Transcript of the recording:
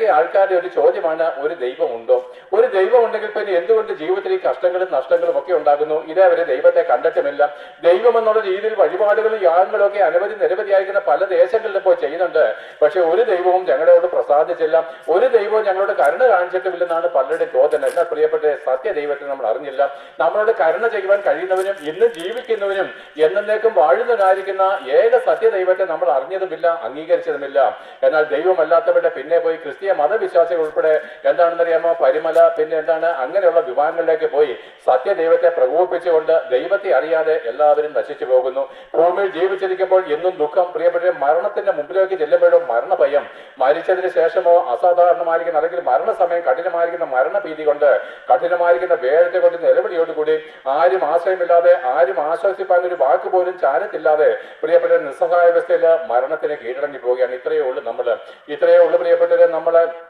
അനേക ആൾക്കാരുടെ ഒരു ചോദ്യമാണ്, ഒരു ദൈവമുണ്ടോ? ഒരു ദൈവം ഉണ്ടെങ്കിൽ പിന്നെ എന്തുകൊണ്ട് ജീവിതത്തിൽ ഈ കഷ്ടങ്ങളും നഷ്ടങ്ങളും ഒക്കെ ഉണ്ടാകുന്നു? ഇതേവരെ ദൈവത്തെ കണ്ടിട്ടുമില്ല. ദൈവം എന്നുള്ള രീതിയിൽ വഴിപാടുകളും യാഗങ്ങളും ഒക്കെ നിരവധിയായിരിക്കുന്ന പല ദേശങ്ങളിലും പോയി ചെയ്യുന്നുണ്ട്. പക്ഷെ ഒരു ദൈവവും ഞങ്ങളോട് പ്രസാദിച്ചില്ല, ഒരു ദൈവവും ഞങ്ങളോട് കരുണ കാണിച്ചിട്ടുമില്ലെന്നാണ് പലരുടെയും ചോദന. എന്നാൽ പ്രിയപ്പെട്ട സത്യദൈവത്തെ നമ്മൾ അറിഞ്ഞില്ല. നമ്മളോട് കരുണ ചെയ്യുവാൻ കഴിയുന്നവനും ഇന്നും ജീവിക്കുന്നവനും എന്നേക്കും വാഴുന്നവനായിരിക്കുന്ന ഏക സത്യദൈവത്തെ നമ്മൾ അറിഞ്ഞതുമില്ല, അംഗീകരിച്ചതുമില്ല. എന്നാൽ ദൈവമല്ലാത്തവരുടെ പിന്നെ പോയി ക്രിസ്തീയ മതവിശ്വാസികൾ ഉൾപ്പെടെ എന്താണെന്നറിയാമോ, പരിമല, പിന്നെ എന്താണ്, അങ്ങനെയുള്ള വിഭാഗങ്ങളിലേക്ക് പോയി സത്യദൈവത്തെ പ്രകോപിപ്പിച്ചുകൊണ്ട് ദൈവത്തെ അറിയാതെ എല്ലാവരും നശിച്ചു പോകുന്നു. ഭൂമിയിൽ ജീവിച്ചിരിക്കുമ്പോൾ എന്നും ദുഃഖം, പ്രിയപ്പെട്ട മരണത്തിന്റെ മുമ്പിലേക്ക് ചെല്ലുമ്പോഴും മരണഭയം, മരിച്ചതിന് ശേഷമോ അസാധാരണമായിരിക്കുന്ന അല്ലെങ്കിൽ മരണസമയം കഠിനമായിരിക്കുന്ന മരണഭീതി കൊണ്ട്, കഠിനമായിരിക്കുന്ന വേദത്തെ കൊണ്ട് നിലവിളിയോടുകൂടി ആരും ആശ്രയമില്ലാതെ, ആരും ആശ്വസിപ്പാൻ ഒരു വാക്ക് പോലും ചാരത്തില്ലാതെ പ്രിയപ്പെട്ട നിസ്സഹായാവസ്ഥയിൽ മരണത്തിന് കീഴടങ്ങി പോവുകയാണ്. ഇത്രയേ ഉള്ളൂ പ്രിയപ്പെട്ടവരെ. നമ്മള്